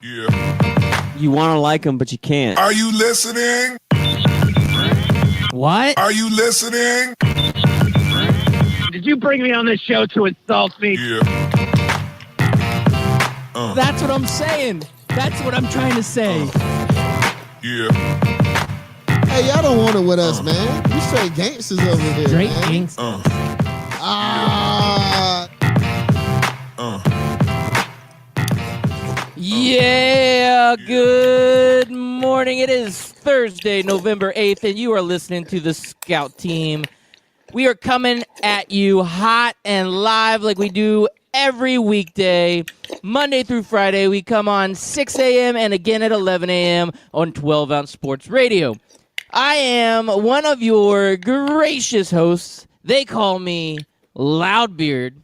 Yeah. You want to like him, but you can't. Are you listening? What? Are you listening? Did you bring me on this show to insult me? Yeah. That's what I'm saying. That's what I'm trying to say. Yeah. Hey, y'all don't want it with us, man. We straight gangsters over here. Straight man. gangsters. Yeah, good morning. It is Thursday, November 8th, and you are listening to the Scout Team. We are coming at you hot and live like we do every weekday, Monday through Friday. We come on 6 a.m. and again at 11 a.m. on 12-ounce Sports Radio. I am one of your gracious hosts. They call me Loudbeard.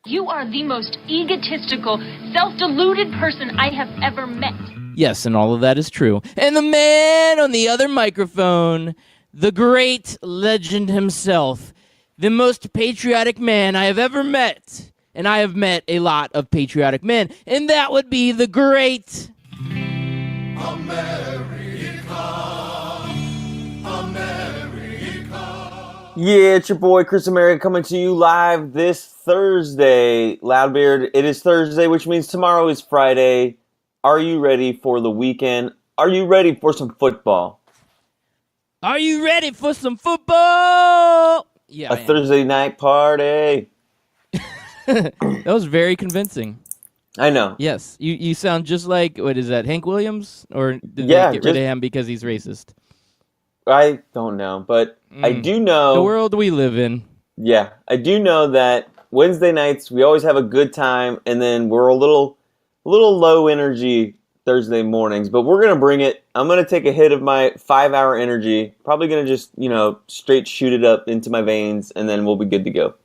You are the most egotistical, self-deluded person I have ever met. Yes, and all of that is true. And the man on the other microphone, the great legend himself, the most patriotic man I have ever met. And I have met a lot of patriotic men. And that would be the great Yeah, it's your boy Chris America coming to you live this Thursday. Loudbeard, it is Thursday, which means tomorrow is Friday. Are you ready for the weekend? Are you ready for some football? Are you ready for some football? Yeah, A Thursday night party. That was very convincing. I know. Yes, you sound just like, what is that, Hank Williams? Or did they get rid of him because he's racist? I don't know, but I do know... The world we live in. Yeah, I do know that Wednesday nights, we always have a good time, and then we're a little low energy Thursday mornings, but we're going to bring it. I'm going to take a hit of my 5-hour energy, probably going to just, straight shoot it up into my veins, and then we'll be good to go.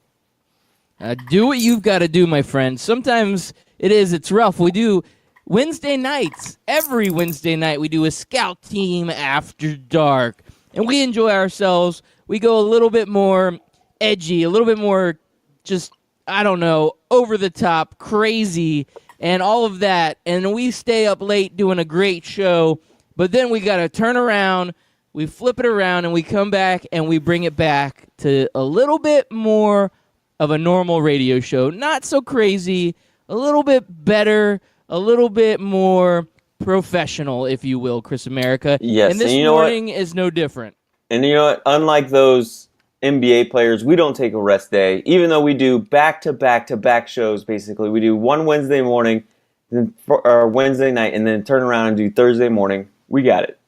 Do what you've got to do, my friend. Sometimes it's rough. We do Wednesday nights. Every Wednesday night we do a Scout Team After Dark. And we enjoy ourselves. We go a little bit more edgy, a little bit more just, over the top, crazy, and all of that. And we stay up late doing a great show. But then we got to turn around, we flip it around, and we come back and we bring it back to a little bit more of a normal radio show. Not so crazy, a little bit better, a little bit more professional, if you will, Chris America. Yes, and this morning is no different. And you know what? Unlike those NBA players, we don't take a rest day. Even though we do back-to-back-to-back shows, basically. We do one Wednesday morning, or Wednesday night, and then turn around and do Thursday morning. We got it.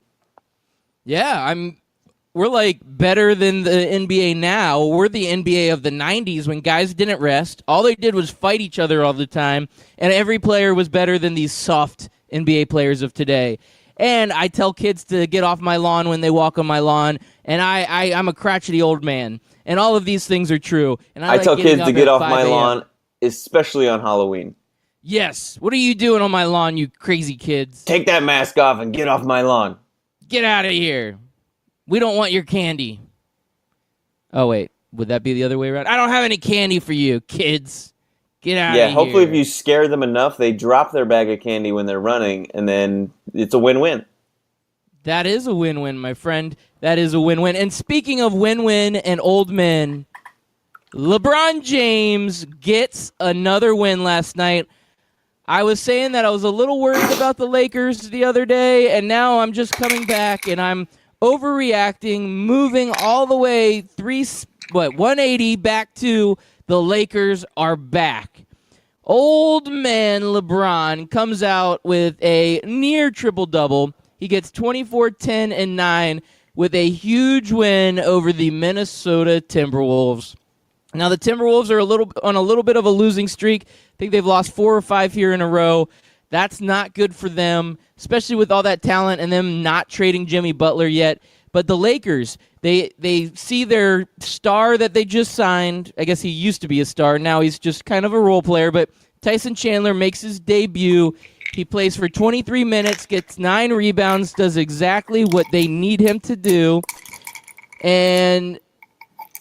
Yeah, we're like better than the NBA now. We're the NBA of the 90s when guys didn't rest. All they did was fight each other all the time, and every player was better than these soft NBA players of today. And I tell kids to get off my lawn when they walk on my lawn, and I'm a crotchety old man. And all of these things are true. And I tell kids to get off my lawn, especially on Halloween. Yes. What are you doing on my lawn, you crazy kids? Take that mask off and get off my lawn. Get out of here. We don't want your candy. Oh, wait. Would that be the other way around? I don't have any candy for you, kids. Get out of here. Yeah, hopefully if you scare them enough, they drop their bag of candy when they're running, and then it's a win-win. That is a win-win, my friend. That is a win-win. And speaking of win-win and old men, LeBron James gets another win last night. I was saying that I was a little worried about the Lakers the other day, and now I'm just coming back, and I'm overreacting, moving all the way 180 back to the Lakers are back. Old man LeBron comes out with a near triple-double. He gets 24, 10, and 9 with a huge win over the Minnesota Timberwolves. Now, the Timberwolves are on a little bit of a losing streak. I think they've lost 4 or 5 here in a row. That's not good for them, especially with all that talent and them not trading Jimmy Butler yet. But the Lakers, they see their star that they just signed. I guess he used to be a star. Now he's just kind of a role player. But Tyson Chandler makes his debut. He plays for 23 minutes, gets 9 rebounds, does exactly what they need him to do. And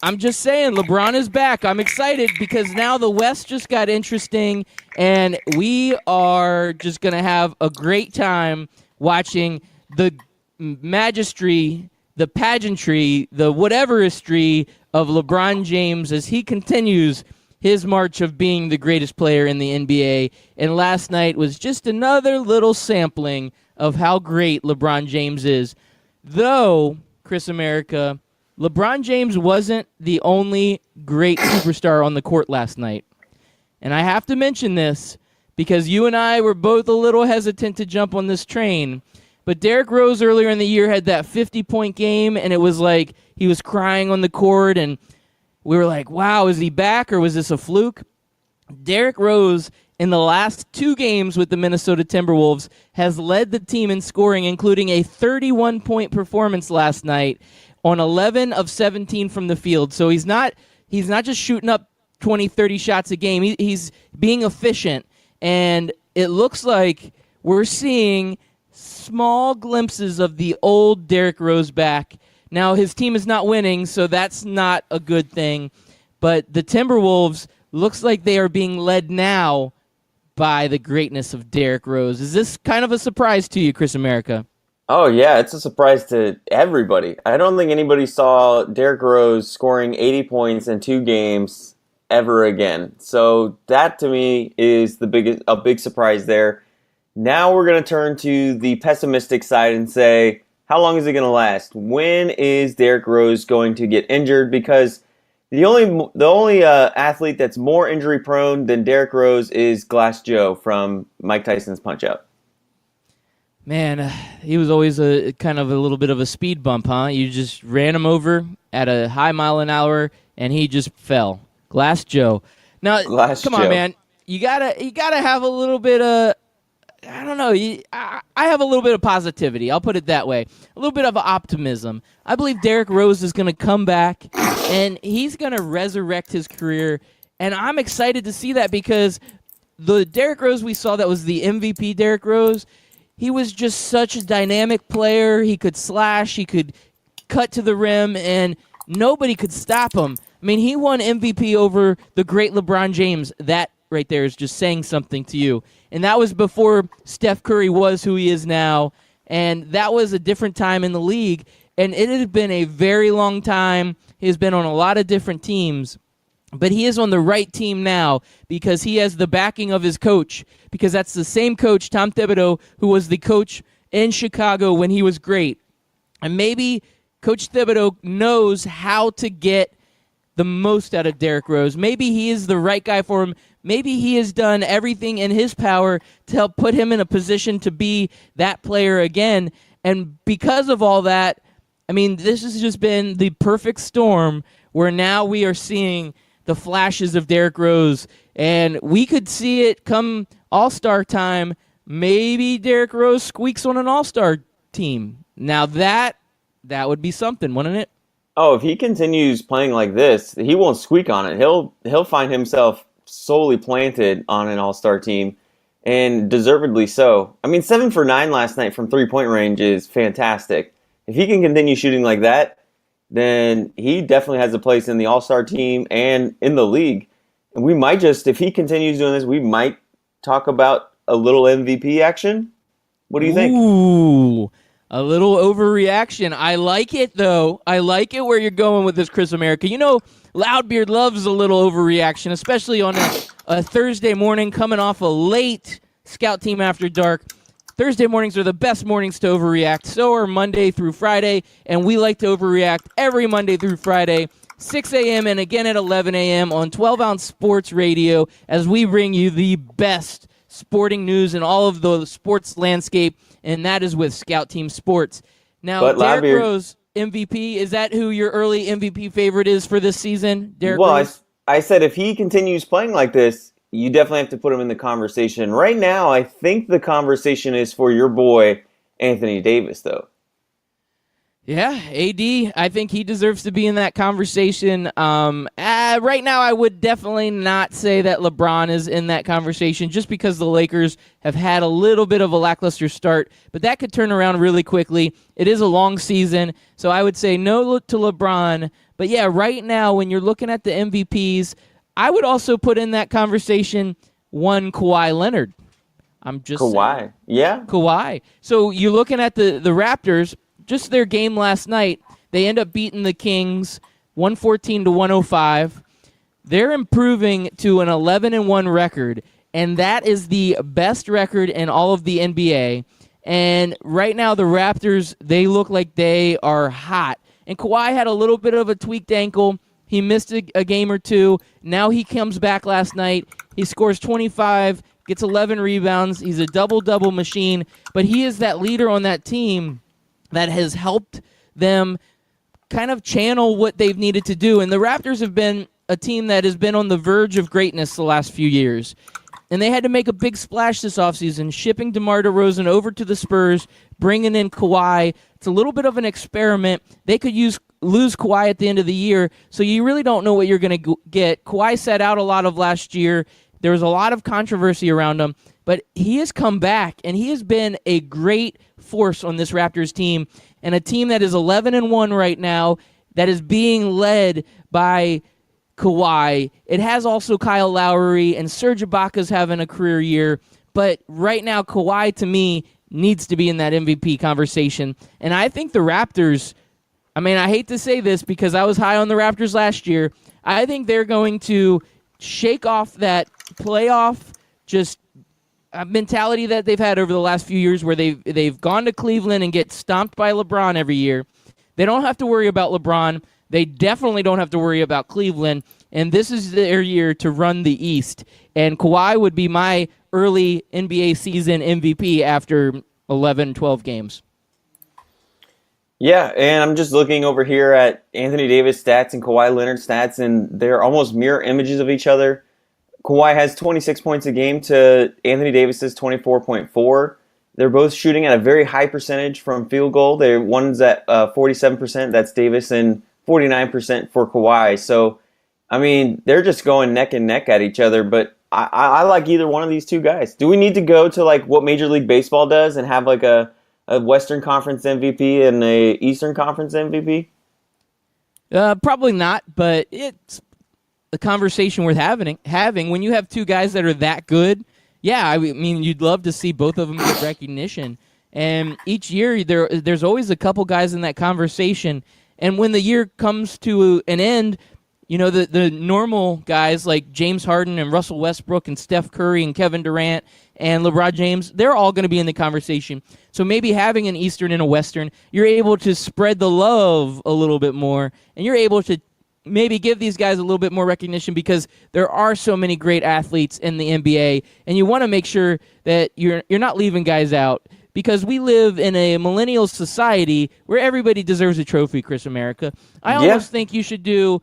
I'm just saying, LeBron is back. I'm excited because now the West just got interesting, and we are just going to have a great time watching the magistry, the pageantry, the whateveristry of LeBron James as he continues his march of being the greatest player in the NBA. And last night was just another little sampling of how great LeBron James is. Though, Chris America, LeBron James wasn't the only great superstar on the court last night. And I have to mention this because you and I were both a little hesitant to jump on this train. But Derrick Rose earlier in the year had that 50-point game, and it was like he was crying on the court, and we were like, wow, is he back or was this a fluke? Derrick Rose, in the last 2 games with the Minnesota Timberwolves, has led the team in scoring, including a 31-point performance last night on 11 of 17 from the field. So he's not just shooting up 20, 30 shots a game. He's being efficient, and it looks like we're seeing small glimpses of the old Derrick Rose back. Now, his team is not winning, so that's not a good thing. But the Timberwolves looks like they are being led now by the greatness of Derrick Rose. Is this kind of a surprise to you, Chris America? Oh, yeah, it's a surprise to everybody. I don't think anybody saw Derrick Rose scoring 80 points in 2 games ever again. So that, to me, is a big surprise there. Now we're going to turn to the pessimistic side and say, how long is it going to last? When is Derrick Rose going to get injured? Because the only athlete that's more injury prone than Derrick Rose is Glass Joe from Mike Tyson's Punch-Out. Man, he was always a kind of a little bit of a speed bump, huh? You just ran him over at a high mile an hour, and he just fell. Glass Joe. Now, come on, man. You gotta have a little bit of, I don't know. I have a little bit of positivity. I'll put it that way. A little bit of optimism. I believe Derrick Rose is going to come back, and he's going to resurrect his career. And I'm excited to see that because the Derrick Rose we saw that was the MVP Derrick Rose, he was just such a dynamic player. He could slash, he could cut to the rim, and nobody could stop him. I mean, he won MVP over the great LeBron James. That right there is just saying something to you. And that was before Steph Curry was who he is now. And that was a different time in the league. And it had been a very long time. He has been on a lot of different teams. But he is on the right team now because he has the backing of his coach. Because that's the same coach, Tom Thibodeau, who was the coach in Chicago when he was great. And maybe Coach Thibodeau knows how to get the most out of Derrick Rose. Maybe he is the right guy for him. Maybe he has done everything in his power to help put him in a position to be that player again. And because of all that, I mean, this has just been the perfect storm where now we are seeing the flashes of Derrick Rose. And we could see it come All-Star time. Maybe Derrick Rose squeaks on an All-Star team. Now that would be something, wouldn't it? Oh, if he continues playing like this, he won't squeak on it. He'll find himself solely planted on an all-star team, and deservedly so. I mean, 7 for 9 last night from three-point range is fantastic. If he can continue shooting like that, then he definitely has a place in the all-star team and in the league. And we might just, if he continues doing this, we might talk about a little MVP action. What do you think? Ooh, a little overreaction. I like it, though. I like it where you're going with this, Chris America. You know, Loudbeard loves a little overreaction, especially on a Thursday morning coming off a late Scout Team After Dark. Thursday mornings are the best mornings to overreact. So are Monday through Friday, and we like to overreact every Monday through Friday, 6 a.m. and again at 11 a.m. on 12-ounce Sports Radio as we bring you the best sporting news in all of the sports landscape, and that is with Scout Team Sports. Now, Derrick Rose, MVP, is that who your early MVP favorite is for this season, Derrick Rose? I said if he continues playing like this, you definitely have to put him in the conversation. Right now, I think the conversation is for your boy, Anthony Davis, though. Yeah, AD, I think he deserves to be in that conversation. Right now, I would definitely not say that LeBron is in that conversation just because the Lakers have had a little bit of a lackluster start, but that could turn around really quickly. It is a long season, so I would say no to LeBron, But yeah, right now when you're looking at the MVPs, I would also put in that conversation one Kawhi Leonard. I'm just saying. Kawhi. Yeah. Kawhi. So you're looking at the Raptors, just their game last night, they end up beating the Kings 114-105. They're improving to an 11-1 record, and that is the best record in all of the NBA. And right now the Raptors, they look like they are hot. And Kawhi had a little bit of a tweaked ankle. He missed a game or two. Now he comes back last night. He scores 25, gets 11 rebounds. He's a double-double machine. But he is that leader on that team that has helped them kind of channel what they've needed to do. And the Raptors have been a team that has been on the verge of greatness the last few years. And they had to make a big splash this offseason, shipping DeMar DeRozan over to the Spurs, bringing in Kawhi. It's a little bit of an experiment. They could lose Kawhi at the end of the year, so you really don't know what you're going to get. Kawhi sat out a lot of last year. There was a lot of controversy around him, but he has come back, and he has been a great force on this Raptors team, and a team that is 11-1 right now, that is being led by Kawhi. It has also Kyle Lowry, and Serge Ibaka's having a career year, but right now Kawhi, to me, needs to be in that MVP conversation, and I think the Raptors, I mean, I hate to say this because I was high on the Raptors last year, I think they're going to shake off that playoff just mentality that they've had over the last few years where they've gone to Cleveland and get stomped by LeBron every year. They don't have to worry about LeBron. They definitely don't have to worry about Cleveland, and this is their year to run the East. And Kawhi would be my early NBA season MVP after 11, 12 games. Yeah, and I'm just looking over here at Anthony Davis stats and Kawhi Leonard stats, and they're almost mirror images of each other. Kawhi has 26 points a game to Anthony Davis's 24.4. They're both shooting at a very high percentage from field goal. One's at 47%, that's Davis, and 49% for Kawhi. So, I mean, they're just going neck and neck at each other, but I like either one of these two guys. Do we need to go to like what Major League Baseball does and have like a Western Conference MVP and a Eastern Conference MVP? Probably not, but it's a conversation worth having when you have two guys that are that good. Yeah, I mean, you'd love to see both of them get recognition. And each year, there's always a couple guys in that conversation. And when the year comes to an end, you know, the normal guys like James Harden and Russell Westbrook and Steph Curry and Kevin Durant and LeBron James, they're all going to be in the conversation. So maybe having an Eastern and a Western, you're able to spread the love a little bit more, and you're able to maybe give these guys a little bit more recognition because there are so many great athletes in the NBA, and you want to make sure that you're not leaving guys out because we live in a millennial society where everybody deserves a trophy, Chris America. I almost think you should do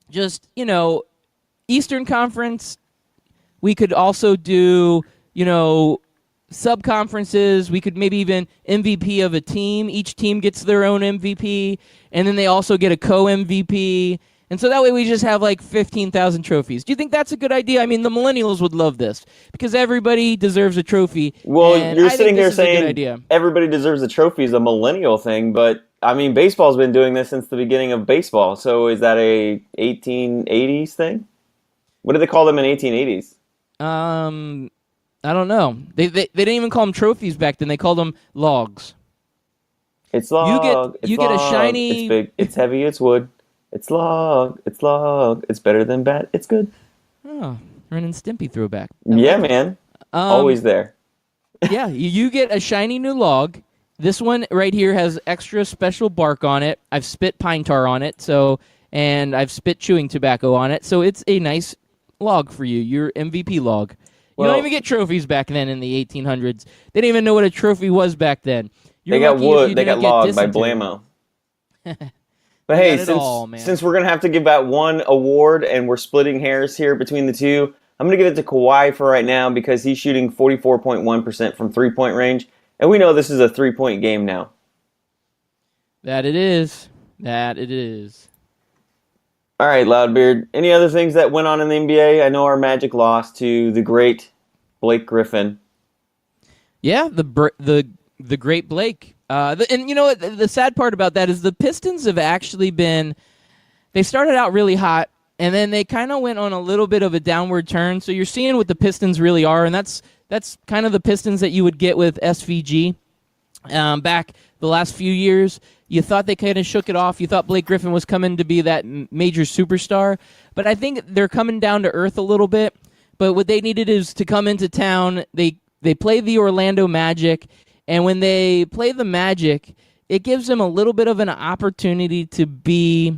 just, you know, Eastern Conference. We could also do, you know, sub-conferences. We could maybe even MVP of a team. Each team gets their own MVP, and then they also get a co-MVP. And so that way we just have like 15,000 trophies. Do you think that's a good idea? I mean, the millennials would love this because everybody deserves a trophy. Well, you're sitting here saying everybody deserves a trophy is a millennial thing, but I mean, baseball's been doing this since the beginning of baseball. So is that a 1880s thing? What did they call them in 1880s? I don't know. They didn't even call them trophies back then. They called them logs. It's log. You get a shiny. It's big. It's heavy. It's wood. It's log. It's log. It's better than bat. It's good. Oh, Ren and Stimpy throwback. Yeah, man. Always there. Yeah, you get a shiny new log. This one right here has extra special bark on it. I've spit pine tar on it, and I've spit chewing tobacco on it. So it's a nice log for you. Your MVP log. You don't even get trophies back then in the 1800s. They didn't even know what a trophy was back then. They got wood. They got logged by Blammo. But hey, since we're going to have to give out one award and we're splitting hairs here between the two, I'm going to give it to Kawhi for right now because he's shooting 44.1% from three-point range. And we know this is a three-point game now. That it is. That it is. All right, Loudbeard. Any other things that went on in the NBA? I know our Magic lost to the great Blake Griffin. Yeah, the great Blake. And you know what? The sad part about that is the Pistons have actually been they started out really hot, and then they kind of went on a little bit of a downward turn. So you're seeing what the Pistons really are, and that's kind of the Pistons that you would get with SVG back the last few years. You thought they kind of shook it off. You thought Blake Griffin was coming to be that major superstar. But I think they're coming down to earth a little bit. But what they needed is to come into town. They play the Orlando Magic. And when they play the Magic, it gives them a little bit of an opportunity to be,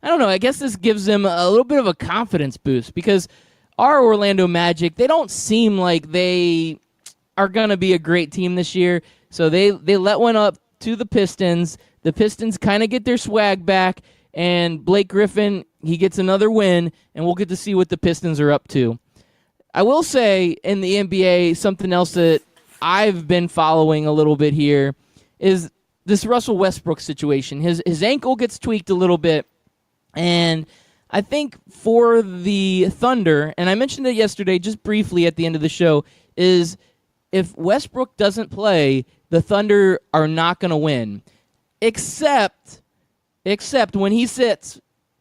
I don't know, I guess this gives them a little bit of a confidence boost. Because our Orlando Magic, they don't seem like they are going to be a great team this year. So they let one up to the Pistons. The Pistons kind of get their swag back, and Blake Griffin, he gets another win, and we'll get to see what the Pistons are up to. I will say in the NBA, something else that I've been following a little bit here is this Russell Westbrook situation. His ankle gets tweaked a little bit, and I think for the Thunder, and I mentioned it yesterday just briefly at the end of the show, is if Westbrook doesn't play, the Thunder are not going to win. Except when he sits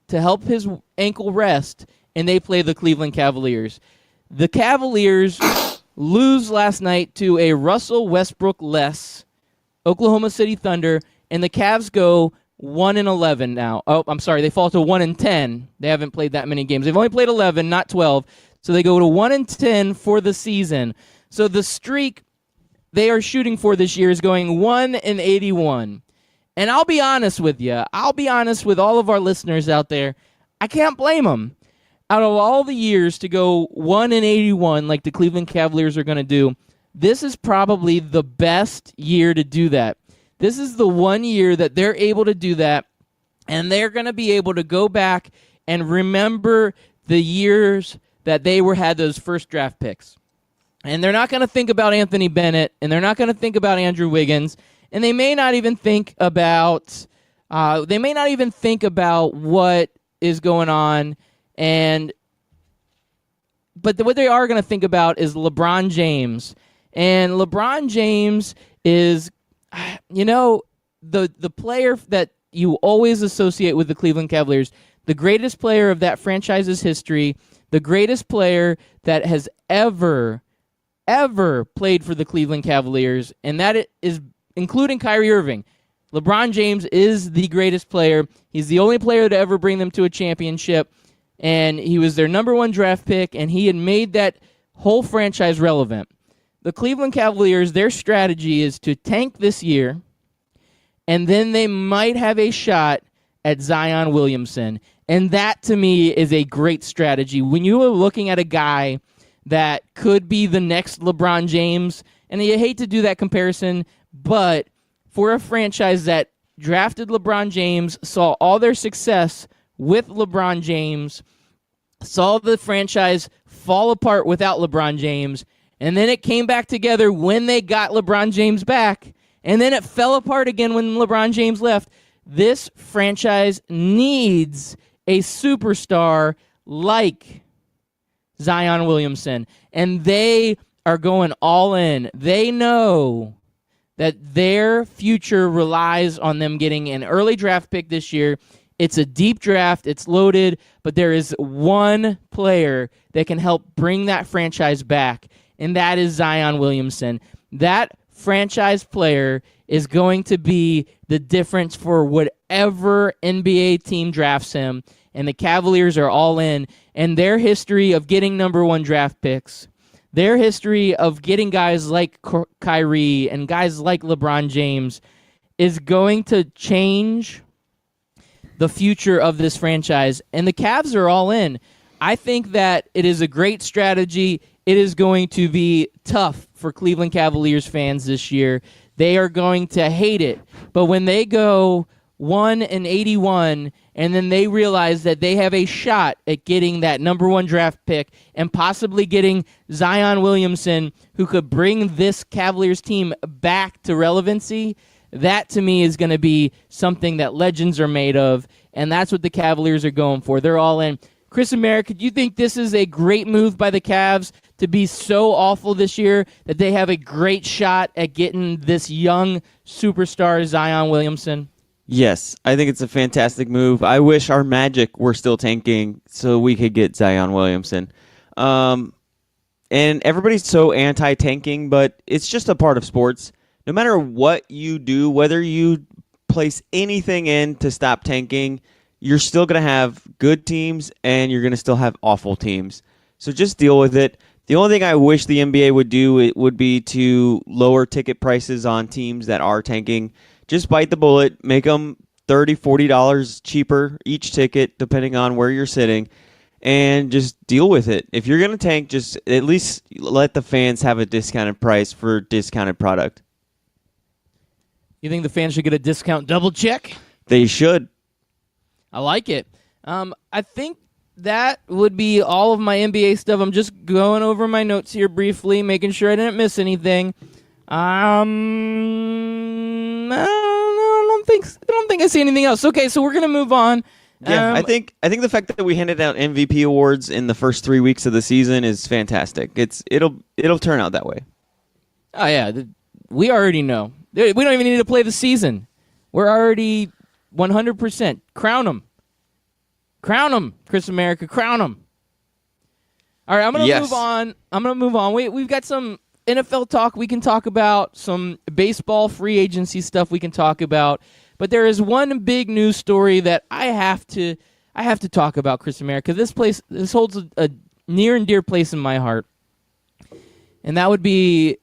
to help his ankle rest and they play the Cleveland Cavaliers. The Cavaliers lose last night to a Russell Westbrook-less Oklahoma City Thunder, and the Cavs go 1-11 now. Oh, I'm sorry, they fall to 1-10. They haven't played that many games. They've only played 11, not 12. So they go to 1-10 for the season. So the streak they are shooting for this year is going 1-81. And I'll be honest with you. I'll be honest with all of our listeners out there. I can't blame them. Out of all the years to go 1-81 like the Cleveland Cavaliers are going to do, this is probably the best year to do that. This is the one year that they're able to do that, and they're going to be able to go back and remember the years that they had those first draft picks. And they're not going to think about Anthony Bennett, and they're not going to think about Andrew Wiggins, and they may not even think about what is going on. But what they are going to think about is LeBron James. And LeBron James is, the player that you always associate with the Cleveland Cavaliers, the greatest player of that franchise's history, the greatest player that has ever played for the Cleveland Cavaliers, and that is including Kyrie Irving. LeBron James is the greatest player. He's the only player to ever bring them to a championship, and he was their number one draft pick, and he had made that whole franchise relevant. The Cleveland Cavaliers, their strategy is to tank this year, and then they might have a shot at Zion Williamson. And that, to me, is a great strategy. When you are looking at a guy that could be the next LeBron James, and you hate to do that comparison, but for a franchise that drafted LeBron James, saw all their success with LeBron James, saw the franchise fall apart without LeBron James, and then it came back together when they got LeBron James back, and then it fell apart again when LeBron James left. This franchise needs a superstar like Zion Williamson, and they are going all in. They know that their future relies on them getting an early draft pick this year. It's a deep draft. It's loaded, but there is one player that can help bring that franchise back, and that is Zion Williamson. That franchise player is going to be the difference for whatever NBA team drafts him, and the Cavaliers are all in. And their history of getting number one draft picks, their history of getting guys like Kyrie and guys like LeBron James is going to change the future of this franchise. And the Cavs are all in. I think that it is a great strategy. It is going to be tough for Cleveland Cavaliers fans this year. They are going to hate it. But when they go 1-81 and then they realize that they have a shot at getting that number one draft pick and possibly getting Zion Williamson, who could bring this Cavaliers team back to relevancy, that to me is going to be something that legends are made of, and that's what the Cavaliers are going for. They're all in. Chris America, do you think this is a great move by the Cavs to be so awful this year that they have a great shot at getting this young superstar Zion Williamson? Yes, I think it's a fantastic move. I wish our Magic were still tanking so we could get Zion Williamson. And everybody's so anti-tanking, but it's just a part of sports. No matter what you do, whether you place anything in to stop tanking, you're still going to have good teams and you're going to still have awful teams. So just deal with it. The only thing I wish the NBA would do it would be to lower ticket prices on teams that are tanking. Just bite the bullet, make them $30, $40 cheaper each ticket, depending on where you're sitting, and just deal with it. If you're going to tank, just at least let the fans have a discounted price for discounted product. You think the fans should get a discount double check? They should. I like it. I think that would be all of my NBA stuff. I'm just going over my notes here briefly, making sure I didn't miss anything. I don't think I see anything else. Okay, so we're gonna move on. Yeah, I think the fact that we handed out MVP awards in the first 3 weeks of the season is fantastic. It'll turn out that way. Oh yeah, we already know. We don't even need to play the season. We're already 100%. Crown them, Chris America. Crown them. All right, I'm gonna move on. We've got some NFL talk we can talk about, some baseball free agency stuff we can talk about. But there is one big news story that I have to talk about, Chris America. This holds a near and dear place in my heart, and that would be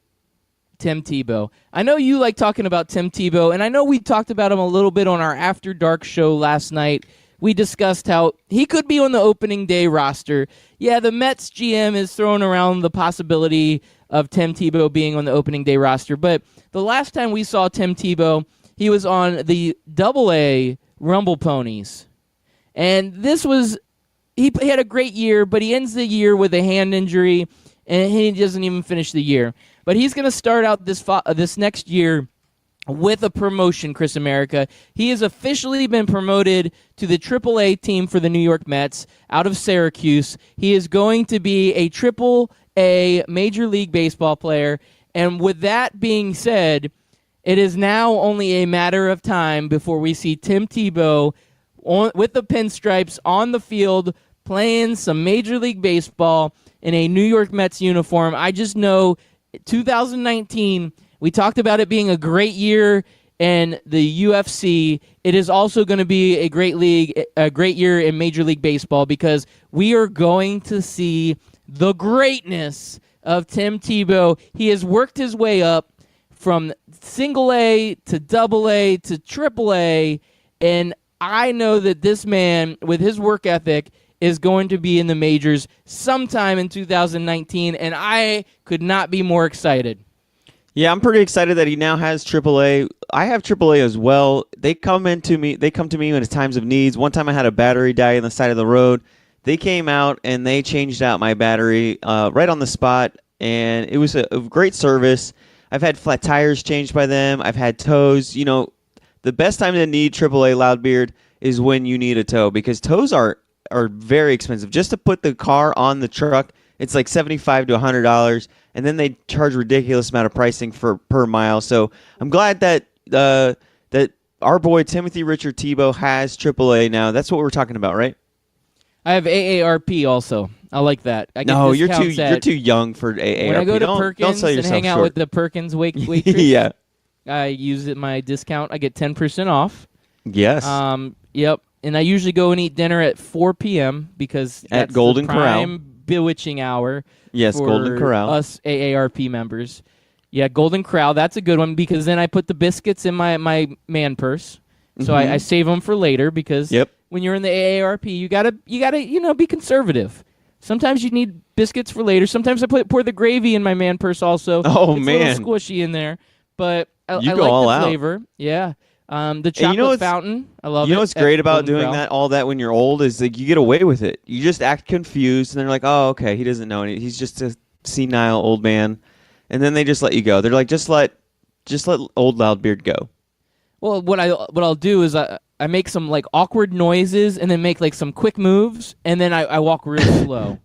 Tim Tebow. I know you like talking about Tim Tebow, and I know we talked about him a little bit on our After Dark show last night. We discussed how he could be on the opening day roster. Yeah, the Mets GM is throwing around the possibility of Tim Tebow being on the opening day roster, but the last time we saw Tim Tebow, he was on the AA Rumble Ponies. And he had a great year, but he ends the year with a hand injury, and he doesn't even finish the year. But he's going to start out this next year with a promotion, Chris America. He has officially been promoted to the AAA team for the New York Mets out of Syracuse. He is going to be a AAA Major League Baseball player. And with that being said, it is now only a matter of time before we see Tim Tebow with the pinstripes on the field playing some Major League Baseball in a New York Mets uniform. I just know 2019, we talked about it being a great year in the UFC. It is also going to be a great year in Major League Baseball because we are going to see the greatness of Tim Tebow. He has worked his way up from single A to double A to triple A, and I know that this man, with his work ethic, is going to be in the majors sometime in 2019, and I could not be more excited. Yeah, I'm pretty excited that he now has AAA. I have AAA as well. They come to me in times of needs. One time I had a battery die on the side of the road. They came out and they changed out my battery right on the spot, and it was a great service. I've had flat tires changed by them. I've had tows. You know, the best time to need AAA Loudbeard is when you need a tow because tows are very expensive. Just to put the car on the truck, it's like $75 to $100, and then they charge a ridiculous amount of pricing per mile. So I'm glad that that our boy Timothy Richard Tebow has AAA now. That's what we're talking about, right? I have AARP also. I like that. No, you're too young for AARP. When I go to Perkins and hang out with the Perkins waitress, yeah, I use my discount. I get 10% off. Yes. Yep. And I usually go and eat dinner at 4 p.m. because that's at Golden the prime Corral. Bewitching hour. Yes, for Golden Corral. Us AARP members. Yeah, Golden Corral. That's a good one because then I put the biscuits in my man purse, so I save them for later because when you're in the AARP, you gotta be conservative. Sometimes you need biscuits for later. Sometimes I pour the gravy in my man purse also. Oh, it's man. a little squishy in there, but I like all the out. flavor. Yeah. The chocolate fountain, I love it. You know what's great about Golden doing Corral. all that when you're old is like you get away with it. You just act confused, and they're like, "Oh, okay, he doesn't know anything. He's just a senile old man," and then they just let you go. They're like, "Just let old Loudbeard go." Well, what I'll do is I make some like awkward noises and then make like some quick moves, and then I walk real slow.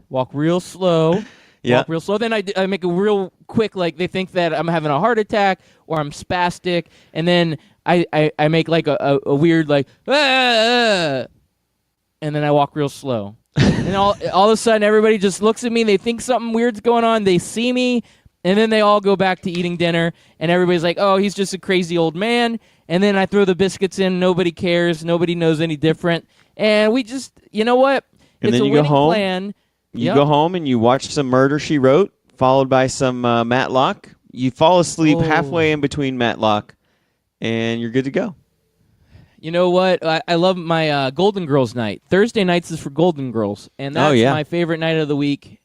Walk real slow. Yeah. Walk real slow. Then I make a real quick, like they think that I'm having a heart attack or I'm spastic, and then I make like a weird like, and then I walk real slow. And all of a sudden, everybody just looks at me. They think something weird's going on. They see me, and then they all go back to eating dinner. And everybody's like, "Oh, he's just a crazy old man." And then I throw the biscuits in. Nobody cares. Nobody knows any different. And we just, you know what? And it's then a you go winning home. plan. You Yep. go home and you watch some Murder, She Wrote, followed by some Matlock. You fall asleep halfway in between Matlock, and you're good to go. You know what? I love my Golden Girls night. Thursday nights is for Golden Girls, and that's my favorite night of the week.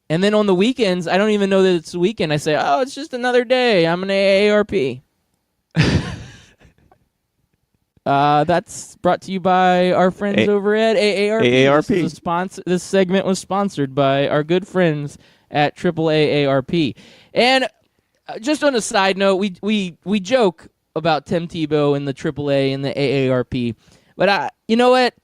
And then on the weekends, I don't even know that it's a weekend. I say, oh, it's just another day. I'm an AARP. That's brought to you by our friends over at AARP. AARP. This segment was sponsored by our good friends at AAARP. And just on a side note, we joke about Tim Tebow and the AAA and the AARP. But you know what?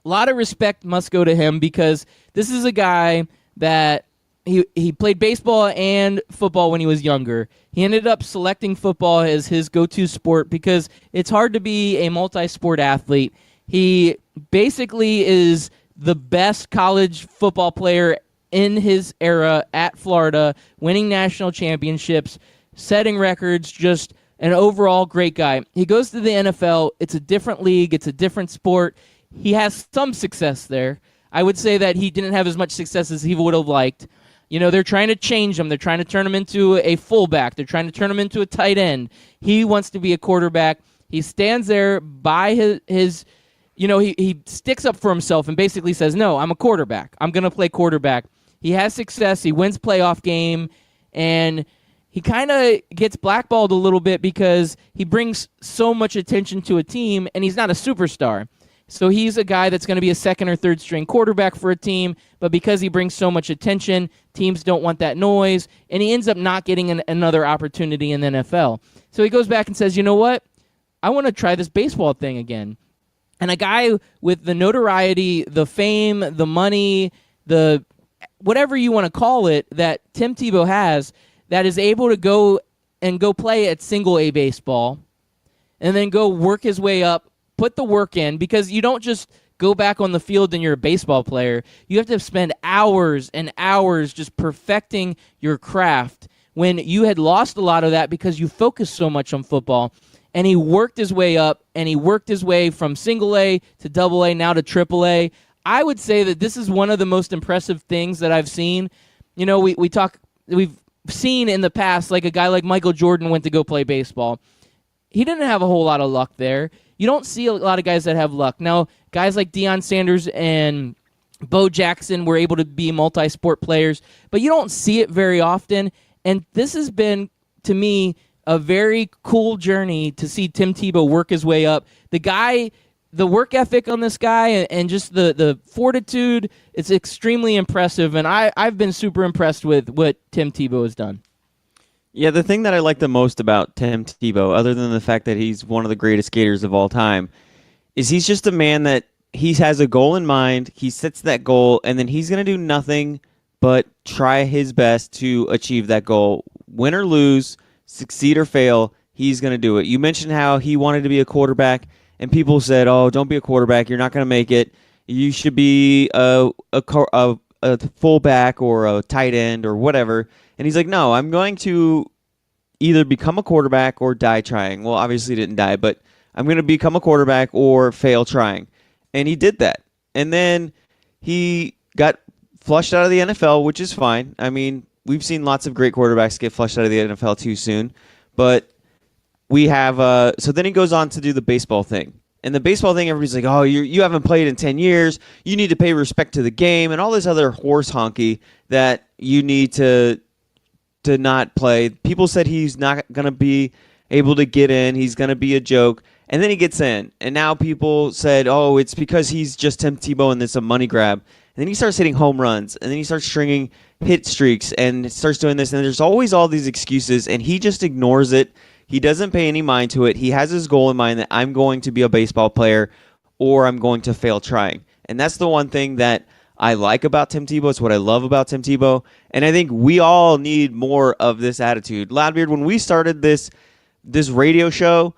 A lot of respect must go to him because this is a guy that he played baseball and football when he was younger. He ended up selecting football as his go-to sport because it's hard to be a multi-sport athlete. He basically is the best college football player in his era at Florida, winning national championships, setting records, just an overall great guy. He goes to the NFL. It's a different league. It's a different sport. He has some success there. I would say that he didn't have as much success as he would have liked. You know, they're trying to change him. They're trying to turn him into a fullback. They're trying to turn him into a tight end. He wants to be a quarterback. He stands there by his you know, he sticks up for himself and basically says, no, I'm a quarterback. I'm going to play quarterback. He has success. He wins playoff game, and he kind of gets blackballed a little bit because he brings so much attention to a team, and he's not a superstar. So he's a guy that's going to be a second or third string quarterback for a team, but because he brings so much attention, teams don't want that noise, and he ends up not getting another opportunity in the NFL. So he goes back and says, you know what? I want to try this baseball thing again. And a guy with the notoriety, the fame, the money, the whatever you want to call it that Tim Tebow has, that is able to go play at single A baseball and then go work his way up, put the work in, because you don't just go back on the field and you're a baseball player. You have to spend hours and hours just perfecting your craft when you had lost a lot of that because you focused so much on football. And he worked his way up, and he worked his way from single A to double A, now to triple A. I would say that this is one of the most impressive things that I've seen. You know, we've seen in the past, like a guy like Michael Jordan went to go play baseball. He didn't have a whole lot of luck there. You don't see a lot of guys that have luck. Now, guys like Deion Sanders and Bo Jackson were able to be multi-sport players, but you don't see it very often. And this has been, to me, a very cool journey to see Tim Tebow work his way up. The work ethic on this guy and just the fortitude, it's extremely impressive. And I've been super impressed with what Tim Tebow has done. Yeah, the thing that I like the most about Tim Tebow, other than the fact that he's one of the greatest skaters of all time, is he's just a man that he has a goal in mind, he sets that goal, and then he's going to do nothing but try his best to achieve that goal. Win or lose, succeed or fail, he's going to do it. You mentioned how he wanted to be a quarterback, and people said, oh, don't be a quarterback, you're not going to make it. You should be a fullback or a tight end or whatever. And he's like, no, I'm going to either become a quarterback or die trying. Well, obviously he didn't die, but I'm going to become a quarterback or fail trying. And he did that. And then he got flushed out of the NFL, which is fine. I mean, we've seen lots of great quarterbacks get flushed out of the NFL too soon. But we have so then he goes on to do the baseball thing. And the baseball thing, everybody's like, oh, you haven't played in 10 years. You need to pay respect to the game and all this other horse honky that you need to not play. People said he's not going to be able to get in. He's going to be a joke. And then he gets in. And now people said, oh, it's because he's just Tim Tebow and it's a money grab. And then he starts hitting home runs. And then he starts stringing hit streaks and starts doing this. And there's always all these excuses. And he just ignores it. He doesn't pay any mind to it. He has his goal in mind that I'm going to be a baseball player or I'm going to fail trying. And that's the one thing that I like about Tim Tebow. It's what I love about Tim Tebow. And I think we all need more of this attitude. Loudbeard, when we started this radio show,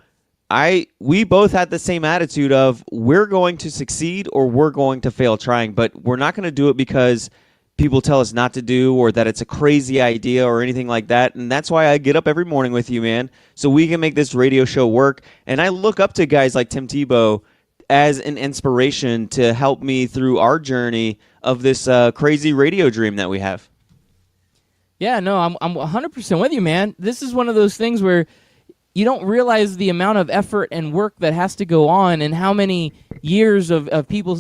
we both had the same attitude of we're going to succeed or we're going to fail trying, but we're not going to do it because people tell us not to do or that it's a crazy idea or anything like that. And that's why I get up every morning with you, man, so we can make this radio show work. And I look up to guys like Tim Tebow as an inspiration to help me through our journey of this crazy radio dream that we have. Yeah, no, I'm 100% with you, man. This is one of those things where you don't realize the amount of effort and work that has to go on and how many years of people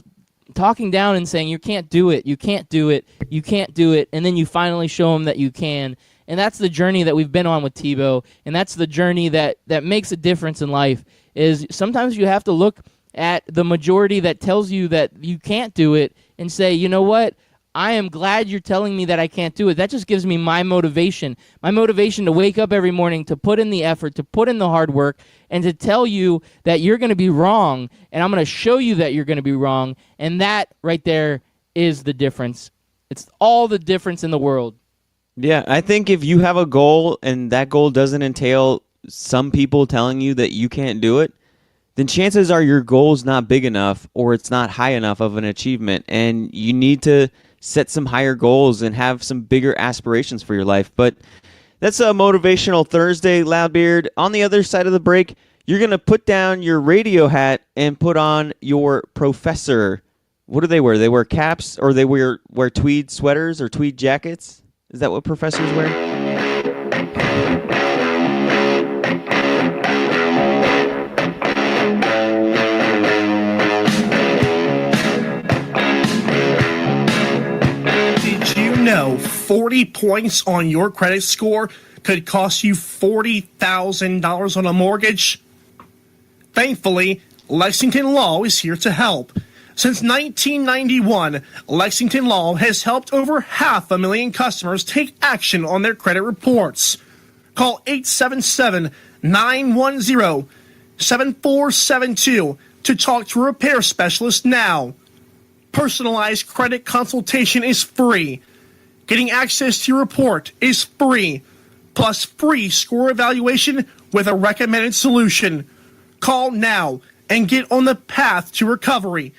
talking down and saying, you can't do it, you can't do it, you can't do it, and then you finally show them that you can. And that's the journey that we've been on with Tebow, and that's the journey that makes a difference in life, is sometimes you have to look at the majority that tells you that you can't do it and say, you know what, I am glad you're telling me that I can't do it. That just gives me my motivation to wake up every morning, to put in the effort, to put in the hard work, and to tell you that you're going to be wrong, and I'm going to show you that you're going to be wrong, and that right there is the difference. It's all the difference in the world. Yeah, I think if you have a goal and that goal doesn't entail some people telling you that you can't do it, then chances are your goal's not big enough or it's not high enough of an achievement, and you need to set some higher goals and have some bigger aspirations for your life. But that's a Motivational Thursday, Loudbeard. On the other side of the break, you're going to put down your radio hat and put on your professor. What do they wear? They wear caps, or they wear tweed sweaters or tweed jackets? Is that what professors wear? know 40 points on your credit score could cost you $40,000 on a mortgage? Thankfully, Lexington Law is here to help. Since 1991, Lexington Law has helped over 500,000 customers take action on their credit reports. Call 877-910-7472 to talk to a repair specialist now. Personalized credit consultation is free. Getting access to your report is free, plus free score evaluation with a recommended solution. Call now and get on the path to recovery.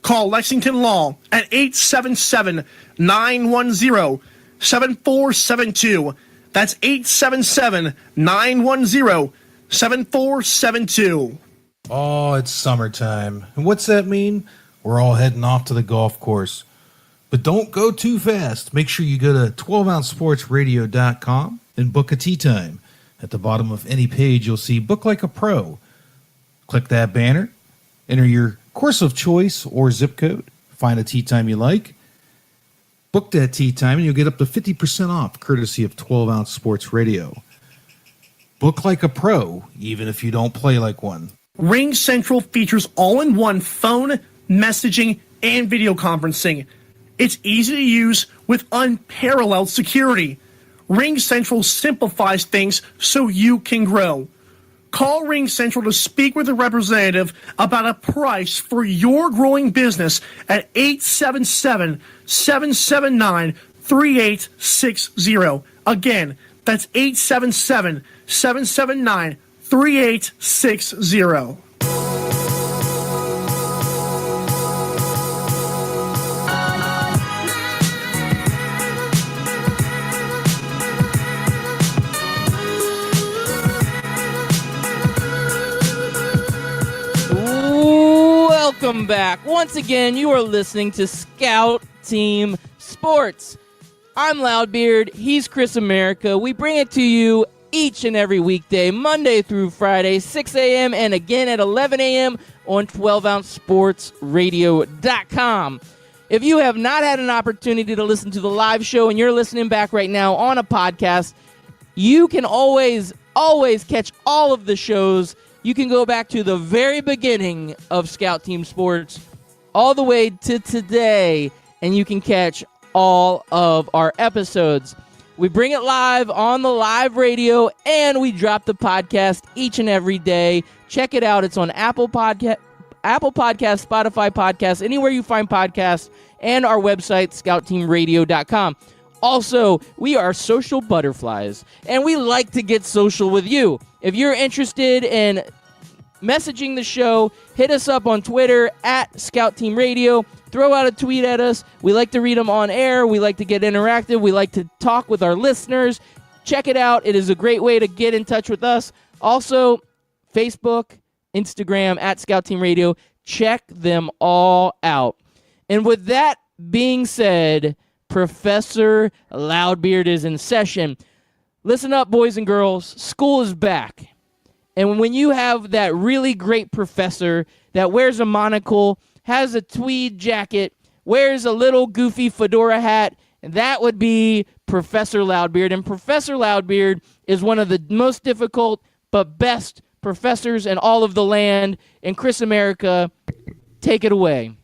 Call Lexington Law at 877-910-7472. That's 877-910-7472. Oh, it's summertime. And what's that mean? We're all heading off to the golf course. But don't go too fast. Make sure you go to 12ouncesportsradio.com and book a tee time. At the bottom of any page, you'll see Book Like a Pro. Click that banner, enter your course of choice or zip code, find a tee time you like, book that tee time, and you'll get up to 50% off, courtesy of 12-Ounce Sports Radio. Book like a pro, even if you don't play like one. Ring Central features all-in-one phone, messaging, and video conferencing. It's easy to use with unparalleled security. Ring Central simplifies things so you can grow. Call Ring Central to speak with a representative about a price for your growing business at 877-779-3860. Again, that's 877-779-3860. Welcome back. Once again, you are listening to Scout Team Sports. I'm Loudbeard. He's Chris America. We bring it to you each and every weekday, Monday through Friday, 6 a.m. and again at 11 a.m. on 12ouncesportsradio.com. If you have not had an opportunity to listen to the live show and you're listening back right now on a podcast, you can always catch all of the shows. You can go back to the very beginning of Scout Team Sports all the way to today, and you can catch all of our episodes. We bring it live on the live radio, and we drop the podcast each and every day. Check it out. It's on Apple Podcast, Spotify Podcasts, anywhere you find podcasts, and our website, scoutteamradio.com. Also, we are social butterflies, and we like to get social with you. If you're interested in messaging the show, hit us up on Twitter at Scout Team Radio. Throw out a tweet at us. We like to read them on air. We like to get interactive. We like to talk with our listeners. Check it out. It is a great way to get in touch with us. Also, Facebook, Instagram, at Scout Team Radio. Check them all out. And with that being said, Professor Loudbeard is in session. Listen up, boys and girls. School is back. And when you have that really great professor that wears a monocle, has a tweed jacket, wears a little goofy fedora hat, that would be Professor Loudbeard. And Professor Loudbeard is one of the most difficult but best professors in all of the land. And Chris America, take it away.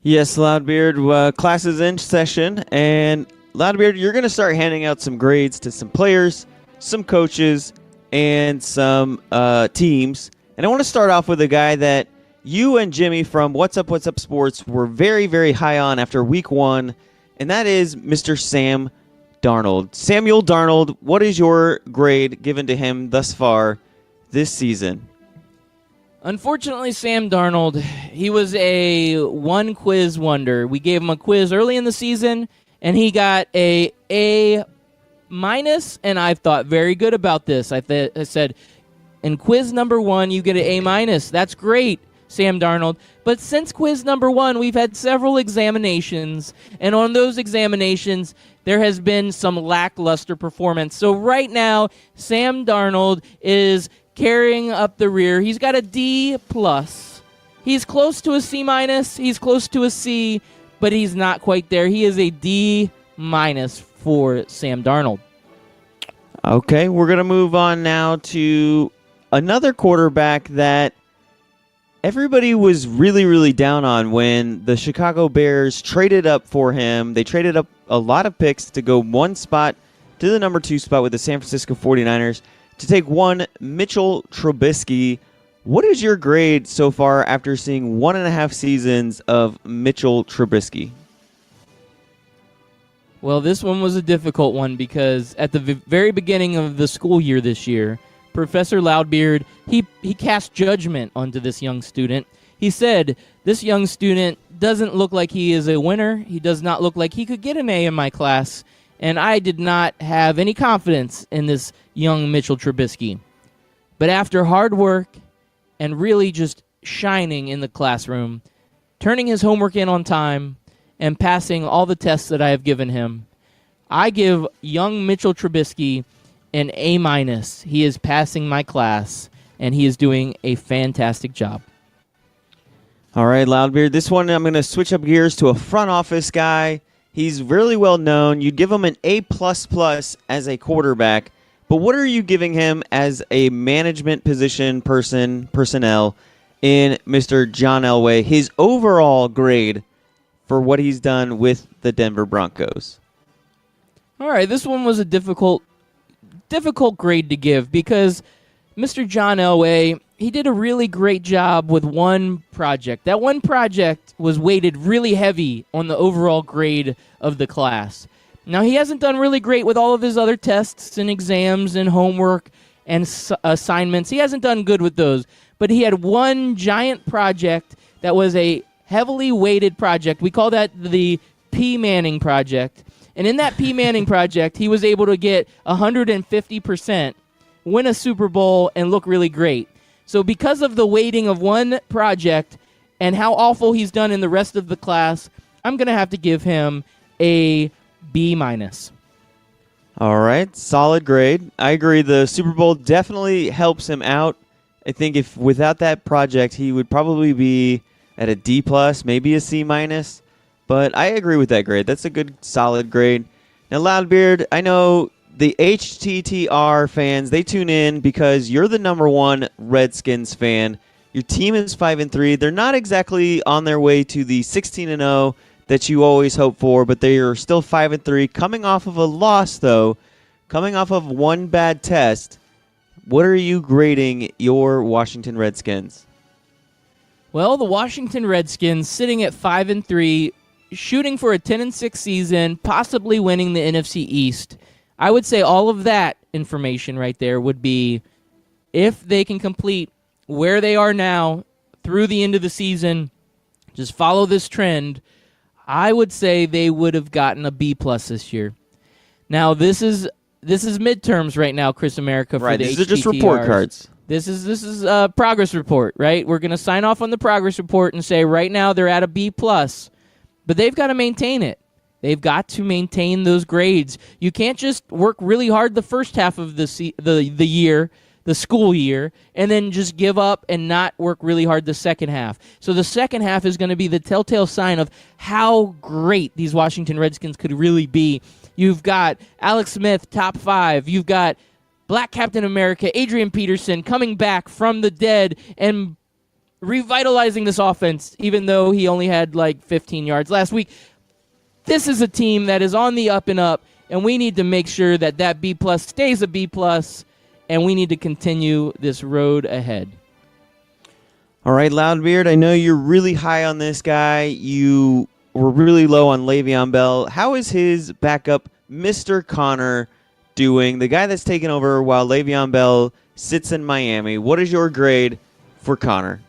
Yes, Loudbeard, class is in session, and Loudbeard, you're going to start handing out some grades to some players, some coaches, and some teams. And I want to start off with a guy that you and Jimmy from What's Up Sports were very, very high on after week 1, and that is Mr. Sam Darnold. Samuel Darnold, what is your grade given to him thus far this season? Unfortunately, Sam Darnold, he was a one-quiz wonder. We gave him a quiz early in the season, and he got A minus, and I thought very good about this. I said, in quiz number 1, you get an A minus. That's great, Sam Darnold. But since quiz number 1, we've had several examinations, and on those examinations, there has been some lackluster performance. So right now, Sam Darnold is carrying up the rear. He's got a D+. He's close to a C-. He's close to a C, but he's not quite there. He is a D- for Sam Darnold. Okay, we're going to move on now to another quarterback that everybody was really, really down on when the Chicago Bears traded up for him. They traded up a lot of picks to go one spot to the number 2 spot with the San Francisco 49ers to take one Mitchell Trubisky. What is your grade so far after seeing 1.5 seasons of Mitchell Trubisky? Well, this one was a difficult one because at the very beginning of the school year this year, Professor Loudbeard, he cast judgment onto this young student. He said, this young student doesn't look like he is a winner. He does not look like he could get an A in my class. And I did not have any confidence in this young Mitchell Trubisky. But after hard work and really just shining in the classroom, turning his homework in on time, and passing all the tests that I have given him, I give young Mitchell Trubisky an A-. He is passing my class, and he is doing a fantastic job. All right, Loudbeard, this one I'm going to switch up gears to a front office guy. He's really well known. You'd give him an A++ as a quarterback, but what are you giving him as a management personnel in Mr. John Elway, his overall grade for what he's done with the Denver Broncos? All right, this one was a difficult grade to give because Mr. John Elway, he did a really great job with one project. That one project was weighted really heavy on the overall grade of the class. Now, he hasn't done really great with all of his other tests and exams and homework and assignments. He hasn't done good with those. But he had one giant project that was a heavily weighted project. We call that the P. Manning project. And in that P. Manning project, he was able to get 150%, win a Super Bowl, and look really great. So because of the weighting of one project and how awful he's done in the rest of the class, I'm going to have to give him a B-. All right, solid grade. I agree. The Super Bowl definitely helps him out. I think if without that project, he would probably be at a D+, maybe a C-. But I agree with that grade. That's a good, solid grade. Now, Loudbeard, I know the HTTR fans, they tune in because you're the number 1 Redskins fan. Your team is 5-3. They're not exactly on their way to the 16-0 that you always hope for, but they are still 5-3. Coming off of a loss, though, coming off of one bad test, what are you grading your Washington Redskins? Well, the Washington Redskins sitting at 5-3, shooting for a 10-6 season, possibly winning the NFC East. I would say all of that information right there would be, if they can complete where they are now through the end of the season, just follow this trend, I would say they would have gotten a B+ this year. Now, this is midterms right now, Chris America, for Right, the these are just report HPTRs. cards. This is a progress report, right? We're going to sign off on the progress report and say right now they're at a B+, but they've got to maintain it. They've got to maintain those grades. You can't just work really hard the first half of the year, the school year, and then just give up and not work really hard the second half. So the second half is going to be the telltale sign of how great these Washington Redskins could really be. You've got Alex Smith, top 5. You've got Black Captain America, Adrian Peterson, coming back from the dead and revitalizing this offense, even though he only had like 15 yards last week. This is a team that is on the up and up, and we need to make sure that that B+ stays a B+, and we need to continue this road ahead. All right, Loudbeard, I know you're really high on this guy. You were really low on Le'Veon Bell. How is his backup, Mr. Connor, doing? The guy that's taken over while Le'Veon Bell sits in Miami. What is your grade for Connor?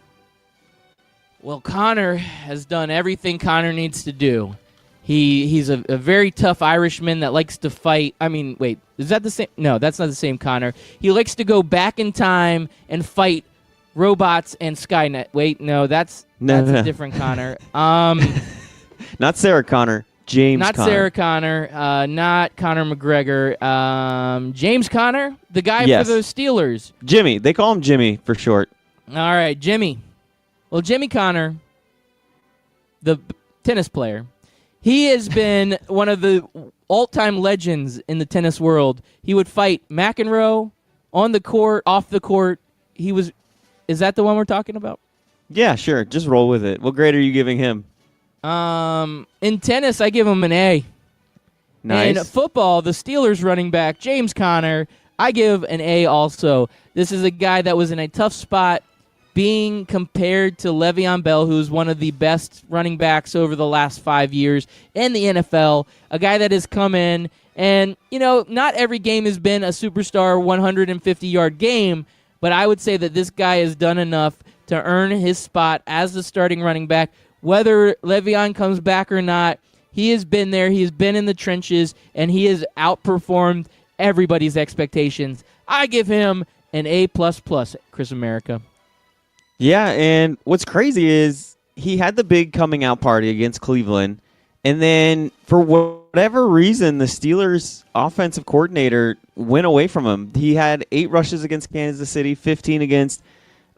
Well, Connor has done everything Connor needs to do. He's a very tough Irishman that likes to fight. I mean, wait, is that the same? No, that's not the same Connor. He likes to go back in time and fight robots and Skynet. Wait, no, that's a different Connor. Not Sarah Connor, James not Connor. Sarah Connor, not Conor McGregor. James Conner, the guy Yes. for the Steelers. Jimmy. They call him Jimmy for short. All right, Jimmy. Well, Jimmy Conner, the tennis player, he has been one of the all-time legends in the tennis world. He would fight McEnroe on the court, off the court. Is that the one we're talking about? Yeah, sure. Just roll with it. What grade are you giving him? In tennis, I give him an A. Nice. In football, the Steelers running back, James Conner, I give an A also. This is a guy that was in a tough spot being compared to Le'Veon Bell, who's one of the best running backs over the last 5 years in the NFL, a guy that has come in, and, not every game has been a superstar 150-yard game, but I would say that this guy has done enough to earn his spot as the starting running back. Whether Le'Veon comes back or not, he has been there, he has been in the trenches, and he has outperformed everybody's expectations. I give him an A++, Chris America. Yeah, and what's crazy is he had the big coming out party against Cleveland, and then for whatever reason, the Steelers' offensive coordinator went away from him. He had 8 rushes against Kansas City, 15 against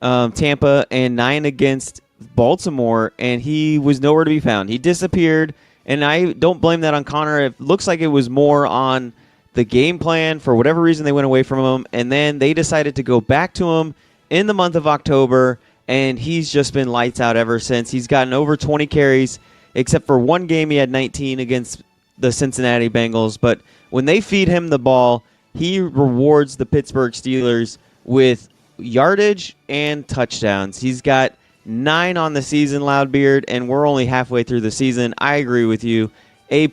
Tampa, and 9 against Baltimore, and he was nowhere to be found. He disappeared, and I don't blame that on Connor. It looks like it was more on the game plan. For whatever reason, they went away from him, and then they decided to go back to him in the month of October, and he's just been lights out ever since. He's gotten over 20 carries, except for one game he had 19 against the Cincinnati Bengals. But when they feed him the ball, he rewards the Pittsburgh Steelers with yardage and touchdowns. He's got 9 on the season, Loudbeard, and we're only halfway through the season. I agree with you. A++.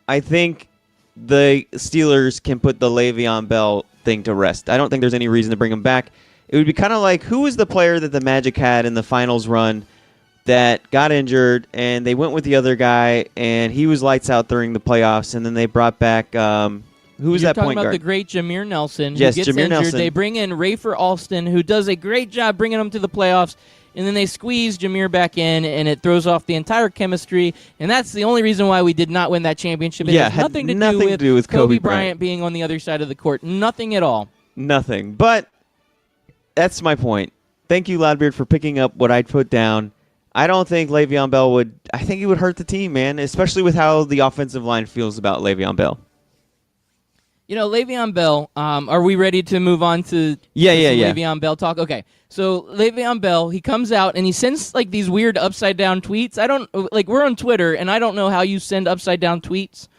I think the Steelers can put the Le'Veon Bell thing to rest. I don't think there's any reason to bring him back. It would be kind of like, who was the player that the Magic had in the finals run that got injured, and they went with the other guy, and he was lights out during the playoffs, and then they brought back, who was that point guard? You're talking about the great Jameer Nelson, Yes, who gets Jameer injured. Nelson. They bring in Rafer Alston, who does a great job bringing them to the playoffs, and then they squeeze Jameer back in, and it throws off the entire chemistry, and that's the only reason why we did not win that championship. It has had nothing to do with Kobe Kobe Bryant being on the other side of the court. Nothing at all. Nothing. But that's my point. Thank you, Loudbeard, for picking up what I'd put down. I don't think Le'Veon Bell would. I think he would hurt the team, man, especially with how the offensive line feels about Le'Veon Bell. Le'Veon Bell, are we ready to move on to Yeah. Le'Veon Bell talk? Okay. So Le'Veon Bell, he comes out and he sends like these weird upside down tweets. We're on Twitter and I don't know how you send upside down tweets.